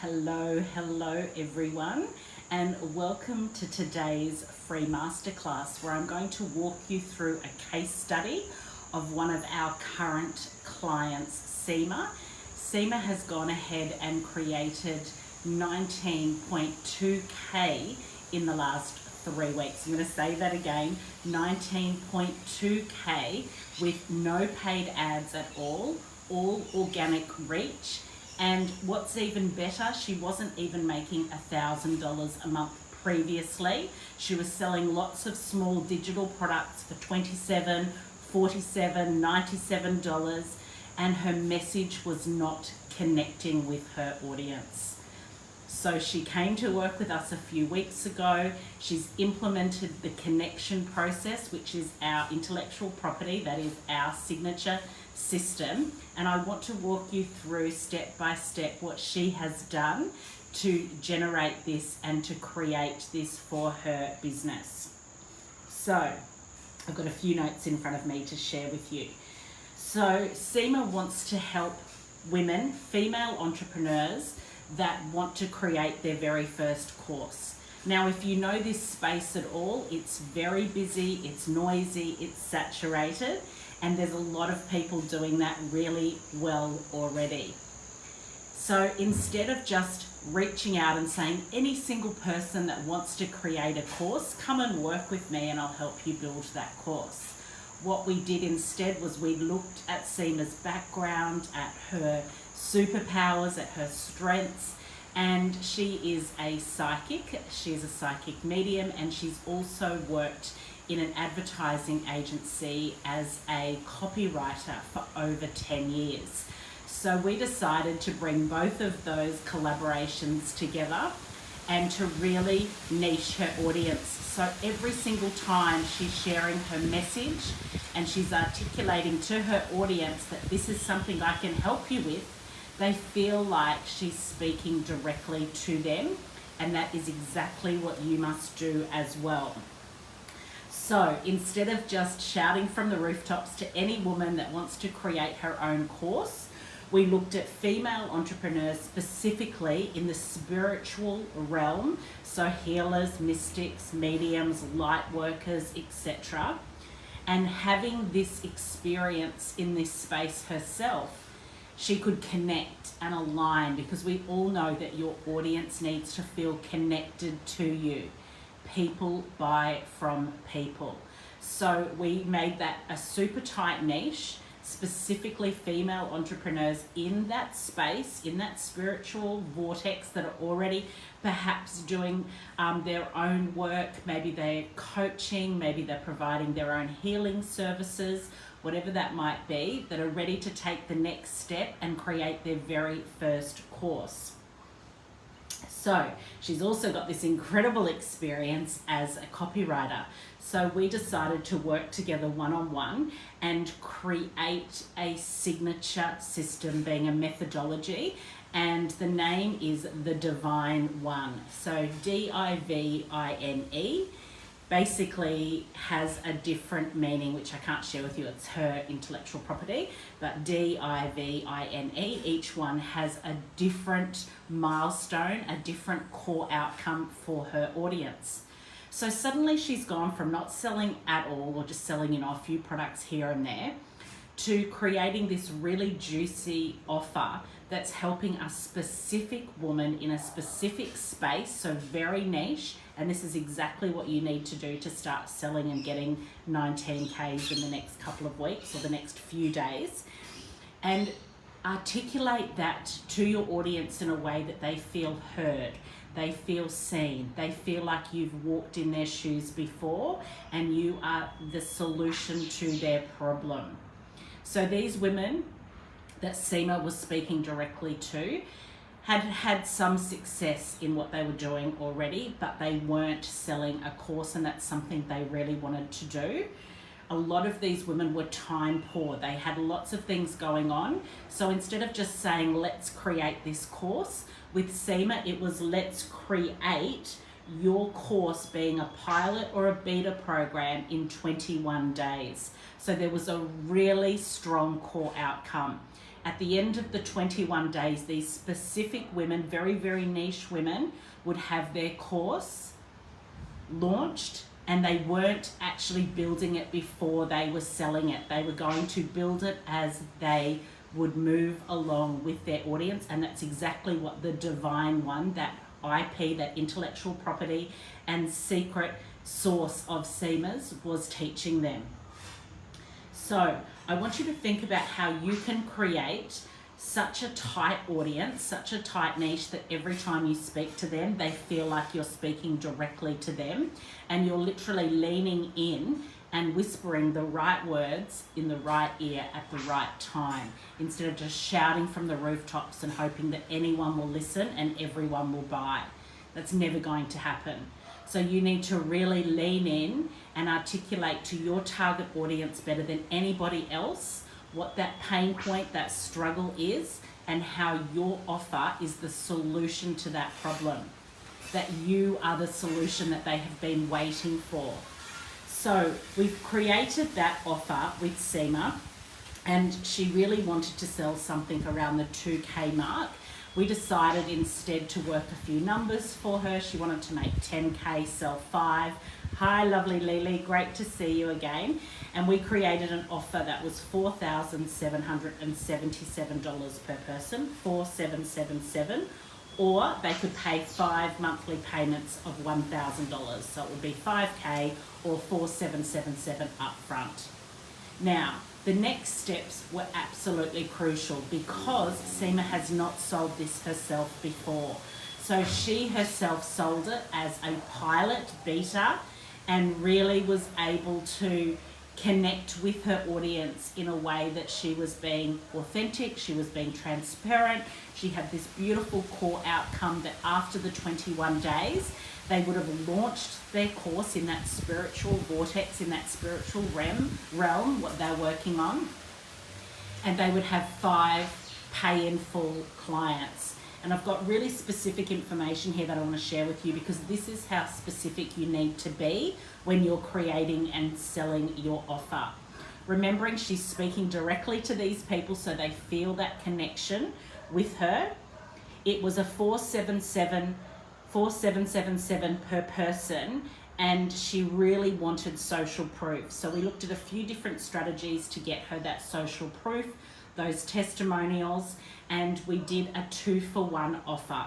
Hello everyone, and welcome to today's free masterclass where I'm going to walk you through a case study of one of our current clients, Seema. Seema has gone ahead and created 19.2k in the last 3 weeks. I'm going to say that again, 19.2k with no paid ads at all organic reach. And what's even better, she wasn't even making $1,000 a month previously. She was selling lots of small digital products for $27, $47, $97, and her message was not connecting with her audience. So she came to work with us a few weeks ago. She's implemented the connection process, which is our intellectual property, that is our signature system. And I want to walk you through step by step what she has done to generate this and to create this for her business. So I've got a few notes in front of me to share with you. So Seema wants to help women, female entrepreneurs that want to create their very first course. Now, if you know this space at all, it's very busy, it's noisy, it's saturated, and there's a lot of people doing that really well already. So instead of just reaching out and saying, any single person that wants to create a course, come and work with me and I'll help you build that course. What we did instead was we looked at Seema's background, at her superpowers, at her strengths, and she is a psychic. She's a psychic medium, and she's also worked in an advertising agency as a copywriter for over 10 years. So we decided to bring both of those collaborations together and to really niche her audience. So every single time she's sharing her message and she's articulating to her audience that this is something I can help you with, they feel like she's speaking directly to them, and that is exactly what you must do as well. So instead of just shouting from the rooftops to any woman that wants to create her own course, we looked at female entrepreneurs specifically in the spiritual realm, so healers, mystics, mediums, light workers, etc. And having this experience in this space herself, she could connect and align, because we all know that your audience needs to feel connected to you. People buy from people. So we made that a super tight niche, specifically female entrepreneurs in that space, in that spiritual vortex, that are already perhaps doing their own work. Maybe they're coaching, maybe they're providing their own healing services, whatever that might be, that are ready to take the next step and create their very first course. So she's also got this incredible experience as a copywriter. So we decided to work together one-on-one and create a signature system, being a methodology, and the name is The Divine One. So DIVINE basically has a different meaning, which I can't share with you. It's her intellectual property, but DIVINE, each one has a different milestone, a different core outcome for her audience. So suddenly she's gone from not selling at all, or just selling, a few products here and there, to creating this really juicy offer that's helping a specific woman in a specific space, so very niche. And this is exactly what you need to do to start selling and getting 19Ks in the next couple of weeks or the next few days. And articulate that to your audience in a way that they feel heard, they feel seen, they feel like you've walked in their shoes before and you are the solution to their problem. So these women that Seema was speaking directly to had some success in what they were doing already, but they weren't selling a course, and that's something they really wanted to do. A lot of these women were time poor. They had lots of things going on. So instead of just saying, let's create this course, with Seema, it was let's create your course being a pilot or a beta program in 21 days. So there was a really strong core outcome. At the end of the 21 days, these specific women, very, very niche women, would have their course launched, and they weren't actually building it before they were selling it. They were going to build it as they would move along with their audience, and that's exactly what the Divine One, that IP, that intellectual property and secret source of SEMAs, was teaching them. So I want you to think about how you can create such a tight audience, such a tight niche, that every time you speak to them, they feel like you're speaking directly to them, and you're literally leaning in and whispering the right words in the right ear at the right time, instead of just shouting from the rooftops and hoping that anyone will listen and everyone will buy. That's never going to happen. So you need to really lean in and articulate to your target audience better than anybody else what that pain point, that struggle is, and how your offer is the solution to that problem, that you are the solution that they have been waiting for. So we've created that offer with Seema, and she really wanted to sell something around the 2K mark. We decided instead to work a few numbers for her. She wanted to make 10K, sell 5. Hi, lovely Lily, great to see you again. And we created an offer that was $4,777 per person, $4,777, or they could pay 5 monthly payments of $1,000. So it would be 5K or $4,777 upfront. Now, the next steps were absolutely crucial because Seema has not sold this herself before. So she herself sold it as a pilot beta and really was able to connect with her audience in a way that she was being authentic, she was being transparent. She had this beautiful core outcome that after the 21 days, they would have launched their course in that spiritual vortex, in that spiritual realm, what they're working on, and they would have 5 pay-in-full clients. And I've got really specific information here that I want to share with you, because this is how specific you need to be when you're creating and selling your offer. Remembering she's speaking directly to these people so they feel that connection with her. It was a $4,777 per person, and she really wanted social proof. So we looked at a few different strategies to get her that social proof, those testimonials, and we did a 2-for-1 offer.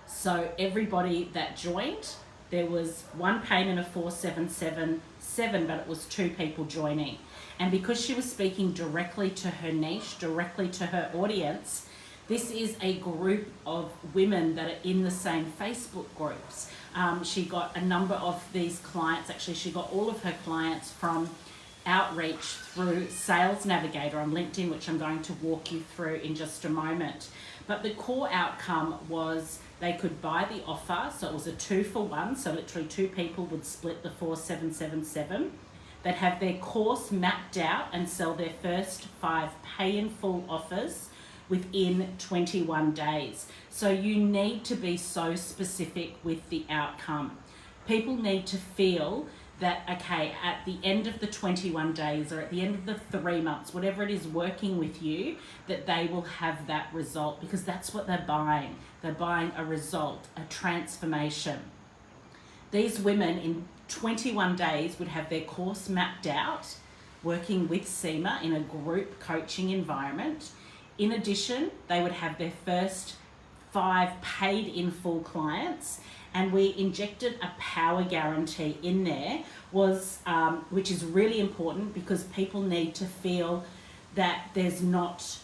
So everybody that joined, there was one payment of $4,777, but it was 2 people joining. And because she was speaking directly to her niche, directly to her audience, this is a group of women that are in the same Facebook groups. She got a number of these clients, actually she got all of her clients from outreach through Sales Navigator on LinkedIn, which I'm going to walk you through in just a moment. But the core outcome was they could buy the offer, so it was a 2-for-1, so literally 2 people would split the $4,777. They'd have their course mapped out and sell their first 5 pay-in-full offers within 21 days. So you need to be so specific with the outcome. People need to feel that, okay, at the end of the 21 days or at the end of the 3 months, whatever it is working with you, that they will have that result, because that's what they're buying. They're buying a result, a transformation. These women in 21 days would have their course mapped out, working with Seema in a group coaching environment. In addition, they would have their first 5 paid in full clients, and we injected a power guarantee in there, which is really important because people need to feel that there's not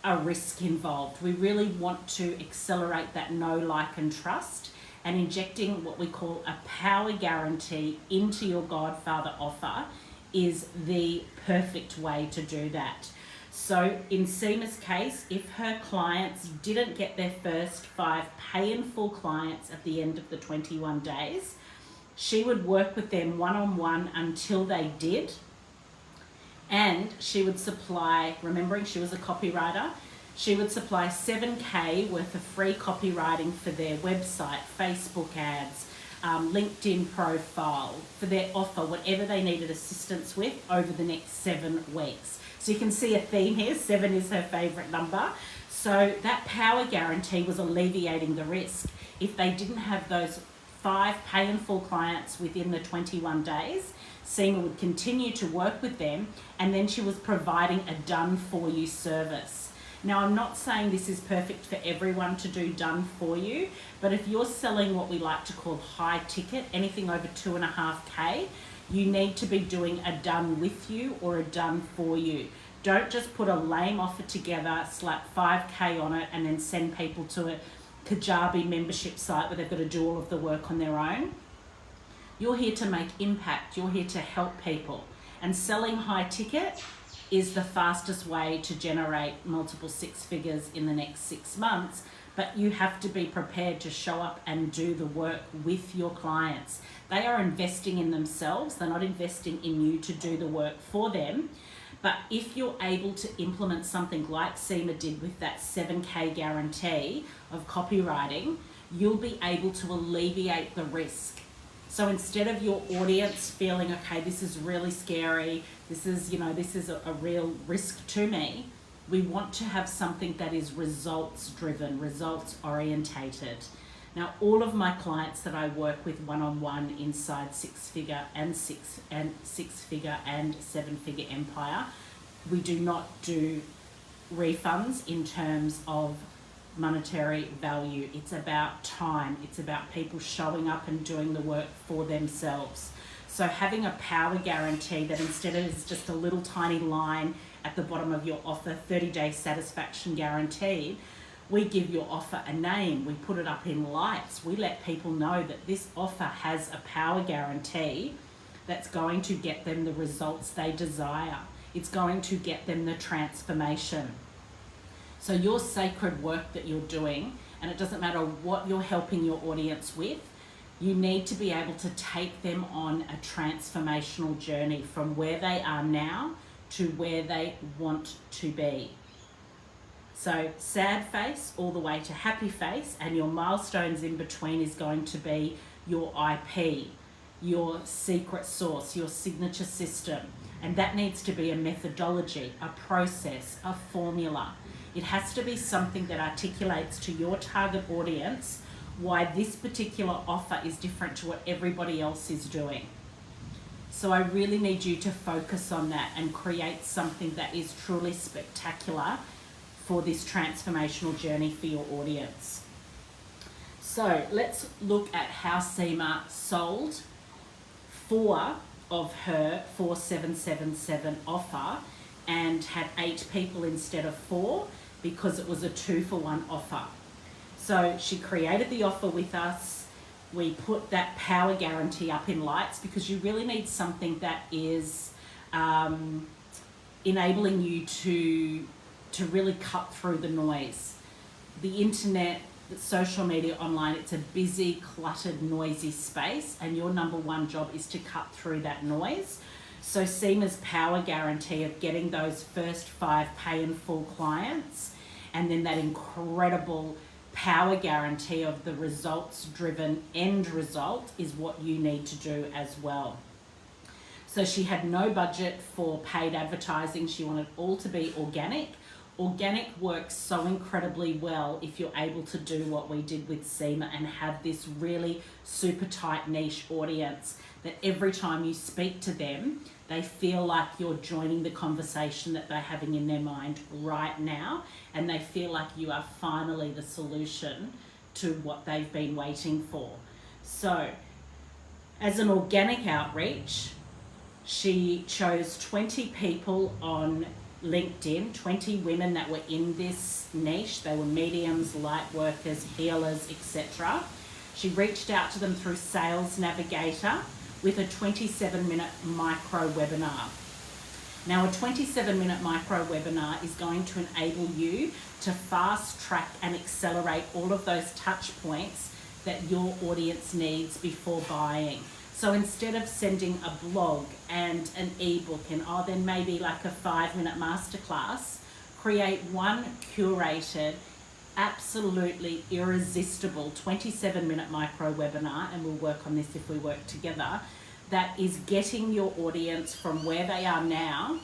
a risk involved. We really want to accelerate that know, like, and trust, and injecting what we call a power guarantee into your Godfather offer is the perfect way to do that. So in Seema's case, if her clients didn't get their first 5 pay-in-full clients at the end of the 21 days, she would work with them one-on-one until they did. And she would supply, remembering she was a copywriter, she would supply $7K worth of free copywriting for their website, Facebook ads, LinkedIn profile, for their offer, whatever they needed assistance with over the next 7 weeks. So you can see a theme here. 7 is her favourite number. So that power guarantee was alleviating the risk. If they didn't have those 5 pay in full clients within the 21 days, Seema would continue to work with them, and then she was providing a done for you service. Now, I'm not saying this is perfect for everyone to do done for you, but if you're selling what we like to call high ticket, anything over 2.5K, you need to be doing a done with you or a done for you. Don't just put a lame offer together, slap 5K on it, and then send people to a Kajabi membership site where they've got to do all of the work on their own. You're here to make impact. You're here to help people. And selling high ticket is the fastest way to generate multiple 6 figures in the next 6 months. But you have to be prepared to show up and do the work with your clients. They are investing in themselves. They're not investing in you to do the work for them. But if you're able to implement something like Seema did with that 7K guarantee of copywriting, you'll be able to alleviate the risk. So instead of your audience feeling, okay, this is really scary, this is a real risk to me, we want to have something that is results driven, results orientated. Now, all of my clients that I work with one-on-one inside 6-figure and 6-figure and 7-figure empire, we do not do refunds in terms of monetary value. It's about time. It's about people showing up and doing the work for themselves. So having a power guarantee that instead of it's just a little tiny line at the bottom of your offer, 30-day satisfaction guaranteed, we give your offer a name. We put it up in lights. We let people know that this offer has a power guarantee that's going to get them the results they desire. It's going to get them the transformation. So your sacred work that you're doing, and it doesn't matter what you're helping your audience with, you need to be able to take them on a transformational journey from where they are now to where they want to be. So sad face all the way to happy face, and your milestones in between is going to be your IP, your secret sauce, your signature system. And that needs to be a methodology, a process, a formula. It has to be something that articulates to your target audience why this particular offer is different to what everybody else is doing. So I really need you to focus on that and create something that is truly spectacular for this transformational journey for your audience. So let's look at how Seema sold 4 of her 4777 offer and had 8 people instead of 4 because it was a 2-for-1 offer. So she created the offer with us. We put that power guarantee up in lights because you really need something that is enabling you to really cut through the noise. The internet, social media, online, it's a busy, cluttered, noisy space, and your number one job is to cut through that noise. So Seema's power guarantee of getting those first 5 pay in full clients, and then that incredible power guarantee of the results driven end result is what you need to do as well. So she had no budget for paid advertising. She wanted all to be organic. Organic works so incredibly well if you're able to do what we did with Seema and have this really super tight niche audience that every time you speak to them, they feel like you're joining the conversation that they're having in their mind right now, and they feel like you are finally the solution to what they've been waiting for. So as an organic outreach, she chose 20 people on LinkedIn, 20 women that were in this niche. They were mediums, light workers, healers, etc. She reached out to them through Sales Navigator with a 27-minute micro webinar. Now, a 27-minute micro webinar is going to enable you to fast track and accelerate all of those touch points that your audience needs before buying. So instead of sending a blog and an ebook and then maybe like a 5-minute masterclass, create one curated, absolutely irresistible 27-minute micro webinar, and we'll work on this if we work together, that is getting your audience from where they are now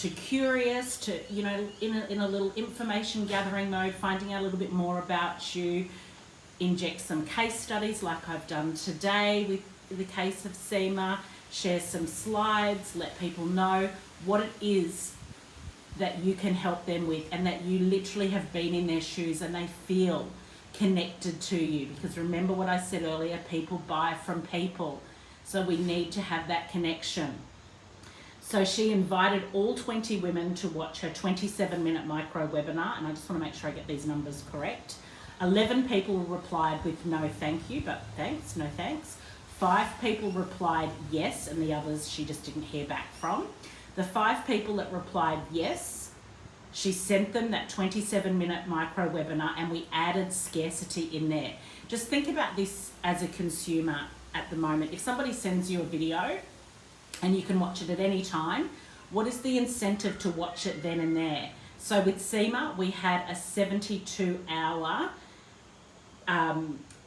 to curious, to, you know, in a little information gathering mode, finding out a little bit more about you, inject some case studies like I've done today with the case of Seema, share some slides, let people know what it is that you can help them with, and that you literally have been in their shoes and they feel connected to you. Because remember what I said earlier, people buy from people. So we need to have that connection. So she invited all 20 women to watch her 27-minute micro webinar, and I just want to make sure I get these numbers correct. 11 people replied with no thank you, but thanks, no thanks. 5 people replied yes, and the others she just didn't hear back from. The 5 people that replied yes, she sent them that 27-minute micro webinar, and we added scarcity in there. Just think about this as a consumer at the moment. If somebody sends you a video and you can watch it at any time, what is the incentive to watch it then and there? So with Seema, we had a 72-hour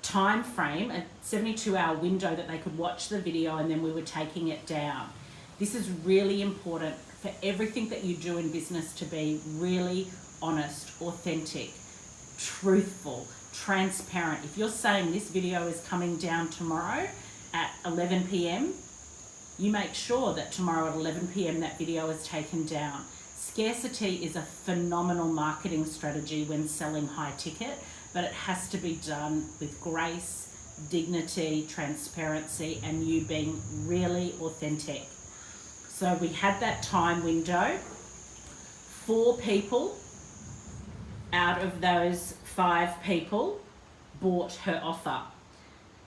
time frame, a 72-hour window that they could watch the video, and then we were taking it down. This is really important for everything that you do in business, to be really honest, authentic, truthful, transparent. If you're saying this video is coming down tomorrow at 11 p.m, you make sure that tomorrow at 11 p.m. that video is taken down. Scarcity is a phenomenal marketing strategy when selling high ticket, but it has to be done with grace, dignity, transparency, and you being really authentic. So we had that time window. 4 people out of those 5 people bought her offer.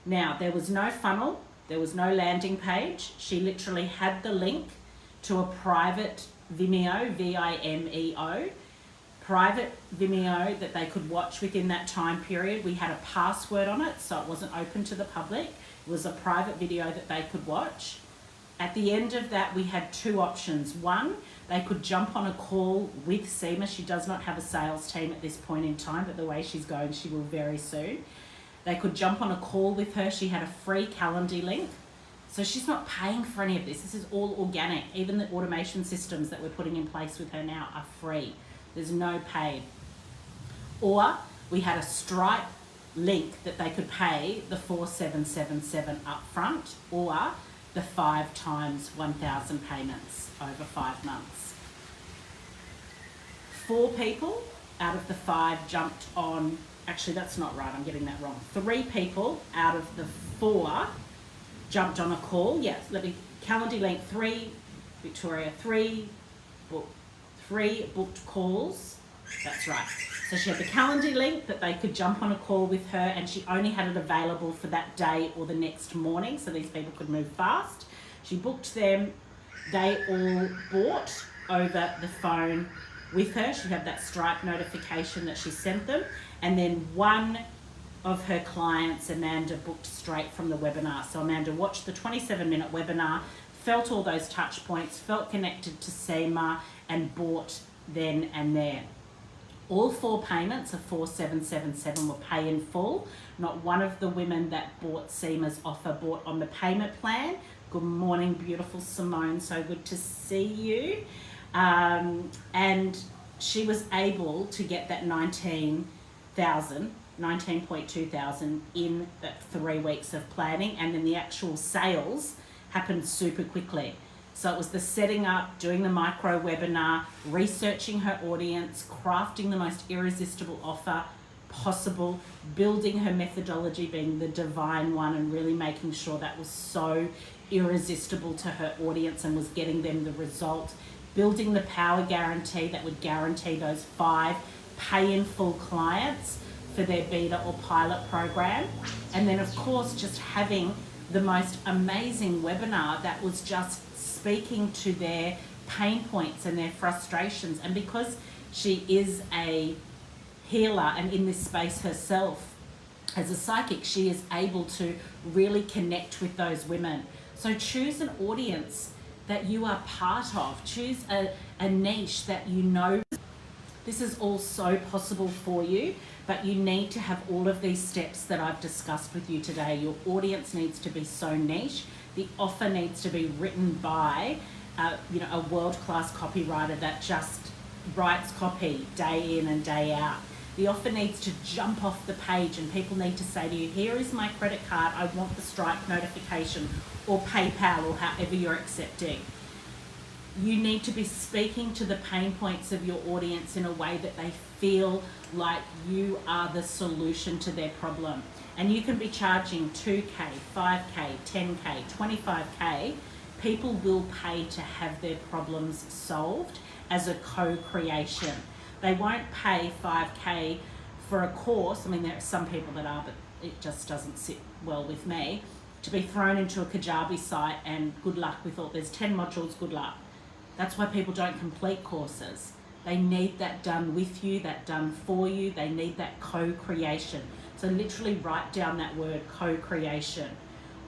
Now, there was no funnel, there was no landing page. She literally had the link to a private Vimeo, V-I-M-E-O, private Vimeo that they could watch within that time period. We had a password on it, so it wasn't open to the public. It was a private video that they could watch. At the end of that, we had 2 options. One, they could jump on a call with Seema. She does not have a sales team at this point in time, but the way she's going, she will very soon. They could jump on a call with her. She had a free Calendly link. So she's not paying for any of this. This is all organic. Even the automation systems that we're putting in place with her now are free. There's no paid. Or we had a Stripe link that they could pay the $4,777 up front, or the 5 times 1,000 payments over 5 months. 4 people out of the 5 jumped on. Actually, that's not right. I'm getting that wrong. 3 people out of the 4 jumped on a call. Yes, let me, Calendly link 3, Victoria 3, 3 booked calls. That's right. So she had the Calendly link that they could jump on a call with her, and she only had it available for that day or the next morning, so these people could move fast. She booked them. They all bought over the phone with her. She had that Stripe notification that she sent them. And then one of her clients, Amanda, booked straight from the webinar. So Amanda watched the 27-minute webinar, felt all those touch points, felt connected to Seema, and bought then and there. All 4 payments of $4,777 were pay in full. Not one of the women that bought Seema's offer bought on the payment plan. Good morning, beautiful Simone. So good to see you. And she was able to get that 19.2 thousand in that 3 weeks of planning, and then the actual sales happened super quickly. So it was the setting up, doing the micro webinar, researching her audience, crafting the most irresistible offer possible, building her methodology being the divine one, and really making sure that was so irresistible to her audience and was getting them the result, building the power guarantee that would guarantee those 5 pay in full clients for their beta or pilot program. And then of course, just having the most amazing webinar that was just speaking to their pain points and their frustrations. And because she is a healer and in this space herself as a psychic, she is able to really connect with those women. So choose an audience that you are part of. Choose a niche that you know. This is all so possible for you, but you need to have all of these steps that I've discussed with you today. Your audience needs to be so niche. The offer needs to be written by a world-class copywriter that just writes copy day in and day out. The offer needs to jump off the page and people need to say to you, here is my credit card, I want the Stripe notification, or PayPal, or however you're accepting. You need to be speaking to the pain points of your audience in a way that they feel like you are the solution to their problem. And you can be charging 2K, 5K, 10K, 25K. People will pay to have their problems solved as a co-creation. They won't pay 5K for a course. I mean, there are some people that are, but it just doesn't sit well with me, to be thrown into a Kajabi site and good luck with all. There's 10 modules, good luck. That's why people don't complete courses. They need that done with you, that done for you. They need that co-creation. So literally write down that word, co-creation.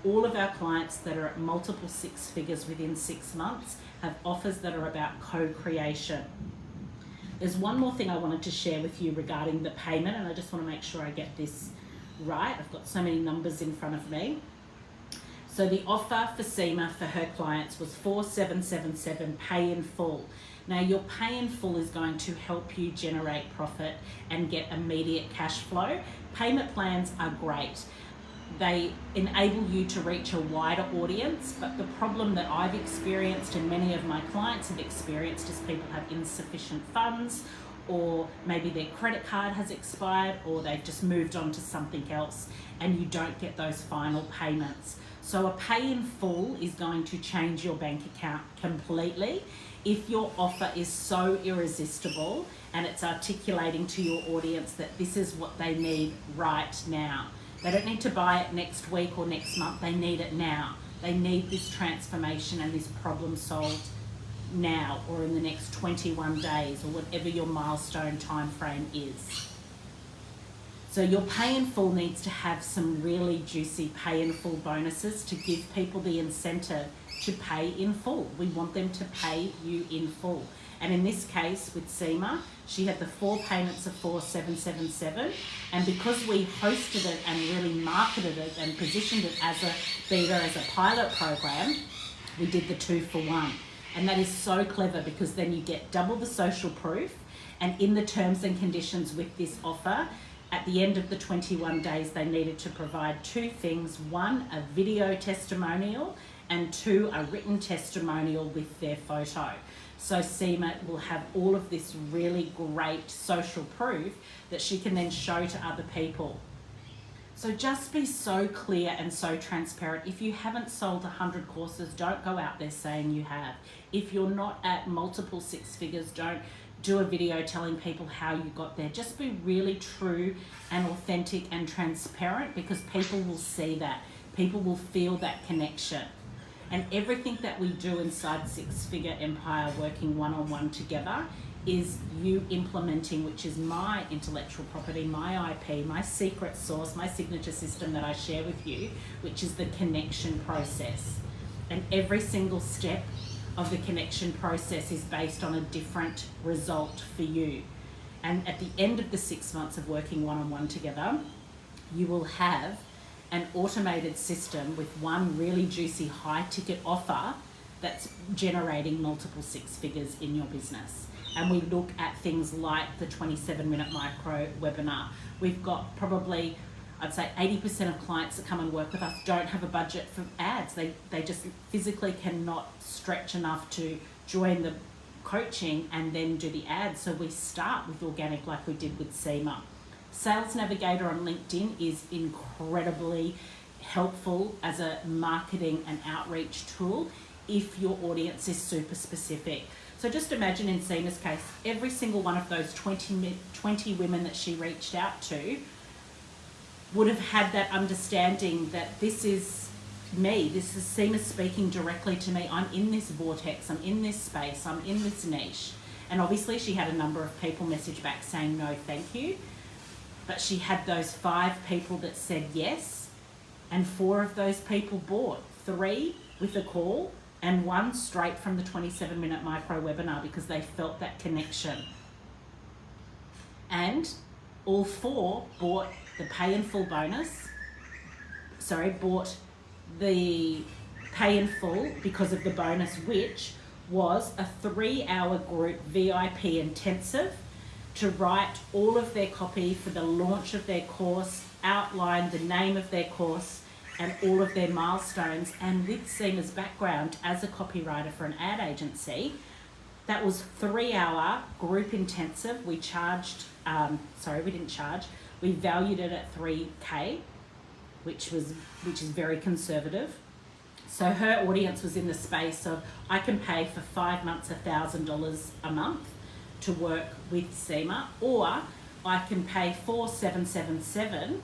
All of our clients that are at multiple six figures within 6 months have offers that are about co-creation. There's one more thing I wanted to share with you regarding the payment, and I just want to make sure I get this right. I've got so many numbers in front of me. So the offer for Seema for her clients was 4777 pay in full. Now your pay in full is going to help you generate profit and get immediate cash flow. Payment plans are great. They enable you to reach a wider audience, but the problem that I've experienced and many of my clients have experienced is people have insufficient funds, or maybe their credit card has expired, or they've just moved on to something else and you don't get those final payments. So a pay in full is going to change your bank account completely if your offer is so irresistible and it's articulating to your audience that this is what they need right now. They don't need to buy it next week or next month. They need it now. They need this transformation and this problem solved now, or in the next 21 days, or whatever your milestone time frame is. So your pay in full needs to have some really juicy pay in full bonuses to give people the incentive to pay in full. We want them to pay you in full. And in this case with Seema, she had the 4 payments of 4777, and because we hosted it and really marketed it and positioned it as a beta, as a pilot program, we did the 2 for 1. And that is so clever, because then you get double the social proof, and in the terms and conditions with this offer, at the end of the 21 days, they needed to provide 2 things. 1, a video testimonial, and 2, a written testimonial with their photo. So Seema will have all of this really great social proof that she can then show to other people. So just be so clear and so transparent. If you haven't sold 100 courses, don't go out there saying you have. If you're not at multiple 6 figures, don't do a video telling people how you got there. Just be really true and authentic and transparent, because people will see that. People will feel that connection. And everything that we do inside Six Figure Empire, working one-on-one together, is you implementing, which is my intellectual property, my IP, my secret sauce, my signature system that I share with you, which is the connection process. And every single step of the connection process is based on a different result for you. And at the end of the 6 months of working one-on-one together, you will have an automated system with one really juicy high ticket offer that's generating multiple 6 figures in your business. And we look at things like the 27-minute micro webinar. We've got probably, I'd say 80% of clients that come and work with us don't have a budget for ads. They just physically cannot stretch enough to join the coaching and then do the ads. So we start with organic, like we did with Seema. Sales Navigator on LinkedIn is incredibly helpful as a marketing and outreach tool if your audience is super specific. So just imagine in Seema's case, every single one of those 20 women that she reached out to would have had that understanding that this is me, this is Seema speaking directly to me. I'm in this vortex, I'm in this space, I'm in this niche. And obviously she had a number of people message back saying no thank you, but she had those 5 people that said yes, and 4 of those people bought. 3 with a call and 1 straight from the 27-minute micro webinar, because they felt that connection. And all 4 bought the pay in full bonus, bought the pay in full because of the bonus, which was a 3-hour group VIP intensive to write all of their copy for the launch of their course, outline the name of their course and all of their milestones. And with Seema's background as a copywriter for an ad agency, that was 3-hour group intensive. We charged, we didn't charge. We valued it at $3K, which is very conservative. So her audience was in the space of, I can pay for 5 months $1,000 a month to work with Seema, or I can pay $4,777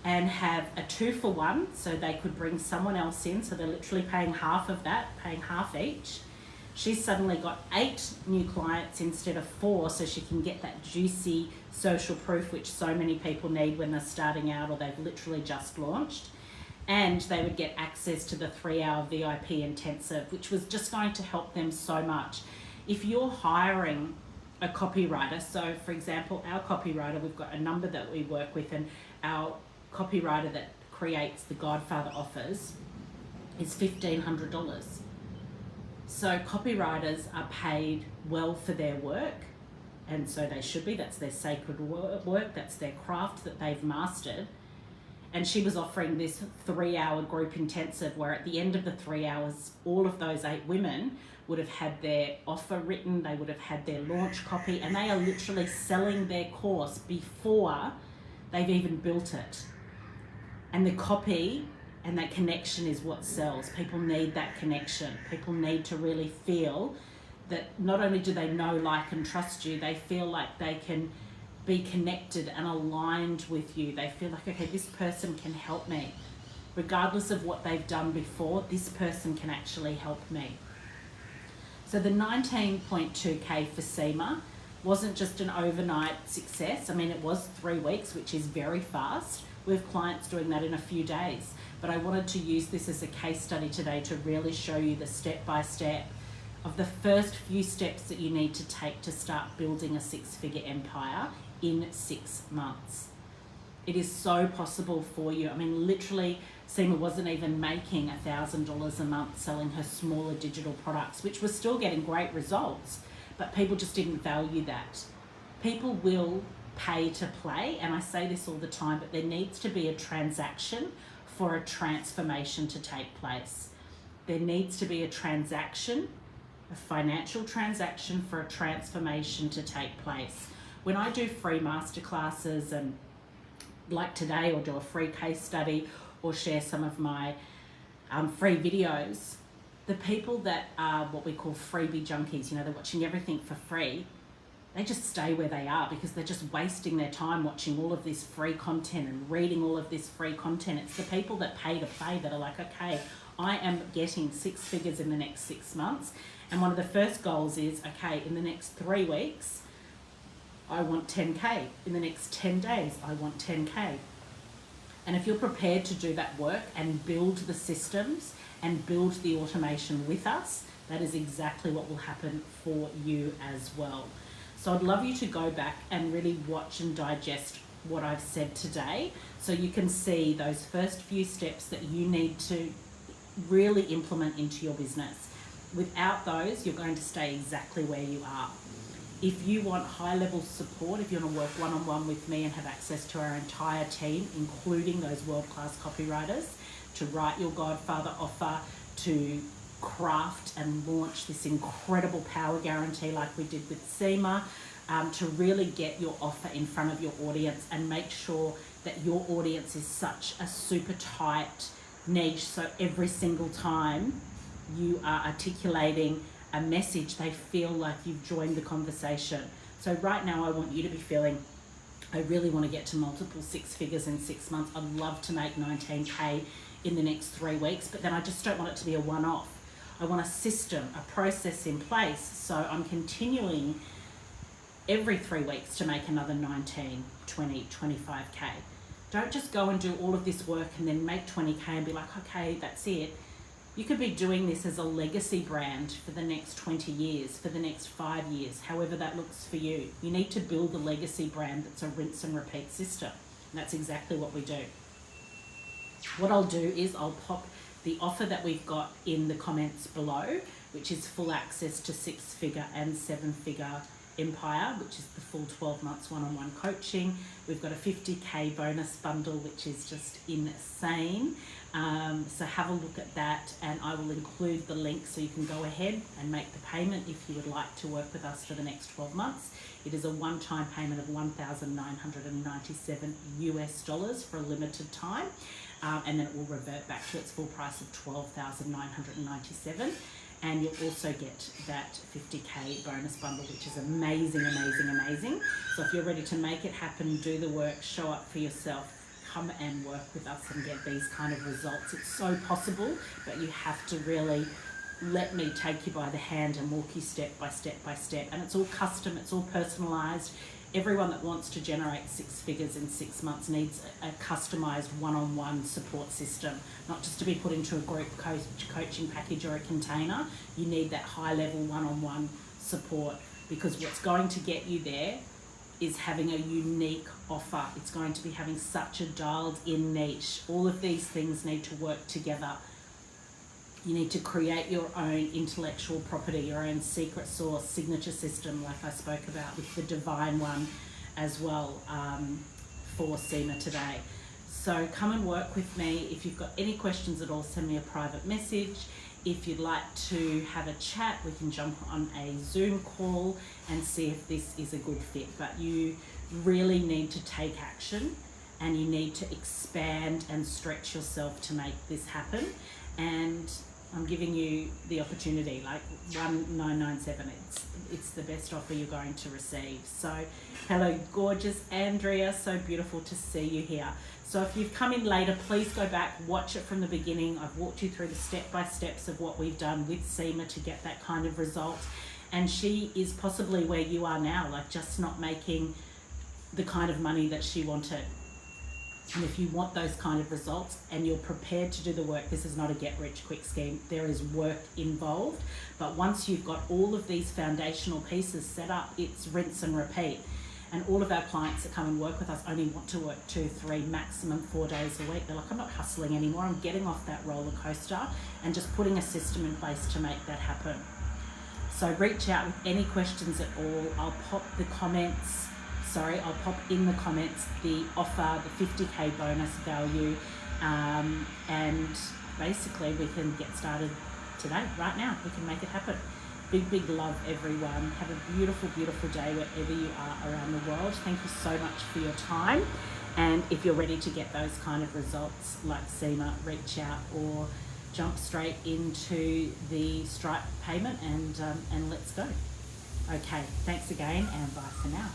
and have a 2-for-1, so they could bring someone else in, so they're literally paying half of that, paying half each. She's suddenly got 8 new clients instead of 4, so she can get that juicy social proof which so many people need when they're starting out or they've literally just launched. And they would get access to the 3-hour VIP intensive, which was just going to help them so much. If you're hiring a copywriter, so for example, our copywriter, we've got a number that we work with, and our copywriter that creates the Godfather offers is $1,500. So copywriters are paid well for their work, and so they should be. That's their sacred work, that's their craft that they've mastered. And she was offering this 3-hour group intensive where at the end of the 3 hours, all of those 8 women would have had their offer written, they would have had their launch copy, and they are literally selling their course before they've even built it. And the copy and that connection is what sells. People need that connection. People need to really feel that not only do they know, like, and trust you, they feel like they can be connected and aligned with you. They feel like, okay, this person can help me. Regardless of what they've done before, this person can actually help me. So the 19.2K for Seema wasn't just an overnight success. I mean, it was 3 weeks, which is very fast. We have clients doing that in a few days. But I wanted to use this as a case study today to really show you the step-by-step of the first few steps that you need to take to start building a 6-figure empire in 6 months. It is so possible for you. I mean, literally, Seema wasn't even making $1,000 a month selling her smaller digital products, which was still getting great results, but people just didn't value that. People will pay to play, and I say this all the time, but there needs to be a transaction for a transformation to take place. There needs to be a transaction, a financial transaction for a transformation to take place. When I do free masterclasses and like today, or do a free case study or share some of my free videos, the people that are what we call freebie junkies, you know, they're watching everything for free, they just stay where they are because they're just wasting their time watching all of this free content and reading all of this free content. It's the people that pay to play that are like, okay, I am getting 6 figures in the next 6 months. And one of the first goals is, okay, in the next 3 weeks, I want 10K. In the next 10 days, I want 10K. And if you're prepared to do that work and build the systems and build the automation with us, that is exactly what will happen for you as well. So I'd love you to go back and really watch and digest what I've said today so you can see those first few steps that you need to really implement into your business. Without those, you're going to stay exactly where you are. If you want high-level support, if you want to work one-on-one with me and have access to our entire team, including those world-class copywriters, to write your Godfather offer, to craft and launch this incredible power guarantee like we did with Seema, to really get your offer in front of your audience and make sure that your audience is such a super tight niche, so every single time you are articulating a message, they feel like you've joined the conversation. So right now I want you to be feeling, I really want to get to multiple 6 figures in 6 months. I'd love to make 19K in the next 3 weeks, but then I just don't want it to be a one-off. I want a system, a process in place, so I'm continuing every 3 weeks to make another 19, 20, 25K. Don't just go and do all of this work and then make 20K and be like, okay, that's it. You could be doing this as a legacy brand for the next 20 years, for the next 5 years, however that looks for you. You need to build a legacy brand that's a rinse and repeat system. And that's exactly what we do. What I'll do is I'll pop the offer that we've got in the comments below which is full access to 6-figure and 7-figure Empire, which is the full 12 months one-on-one coaching. We've got a 50K bonus bundle, which is just insane. So have a look at that, and I will include the link so you can go ahead and make the payment if you would like to work with us for the next 12 months. It is a one-time payment of $1,997 US for a limited time, and then it will revert back to its full price of $12,997. And you'll also get that 50K bonus bundle, which is amazing, amazing, amazing. So if you're ready to make it happen, do the work, show up for yourself, come and work with us and get these kind of results. It's so possible, but you have to really let me take you by the hand and walk you step by step by step. And it's all custom, it's all personalized. Everyone that wants to generate 6 figures in 6 months needs a customized one-on-one support system, not just to be put into a group coaching package or a container. You need that high-level one-on-one support, because what's going to get you there is having a unique offer. It's going to be having such a dialed-in niche. All of these things need to work together. You need to create your own intellectual property, your own secret sauce signature system, like I spoke about with the Divine One as well, for SEMA today. So come and work with me. If you've got any questions at all, send me a private message. If you'd like to have a chat, we can jump on a Zoom call and see if this is a good fit. But you really need to take action, and you need to expand and stretch yourself to make this happen. And I'm giving you the opportunity, like $1,997. It's the best offer you're going to receive. So, hello, gorgeous Andrea. So beautiful to see you here. So if you've come in later, please go back, watch it from the beginning. I've walked you through the step-by-steps of what we've done with SEMA to get that kind of result. And she is possibly where you are now, like just not making the kind of money that she wanted. And if you want those kind of results and you're prepared to do the work, this is not a get-rich-quick scheme. There is work involved. But once you've got all of these foundational pieces set up, it's rinse and repeat. And all of our clients that come and work with us only want to work 2, 3, maximum 4 days a week. They're like, I'm not hustling anymore. I'm getting off that roller coaster and just putting a system in place to make that happen. So reach out with any questions at all. I'll pop in the comments the offer, the 50K bonus value, and basically we can get started today, right now. We can make it happen. Big, big love, everyone. Have a beautiful, beautiful day wherever you are around the world. Thank you so much for your time. And if you're ready to get those kind of results like SEMA, reach out or jump straight into the Stripe payment and let's go. Okay, thanks again, and bye for now.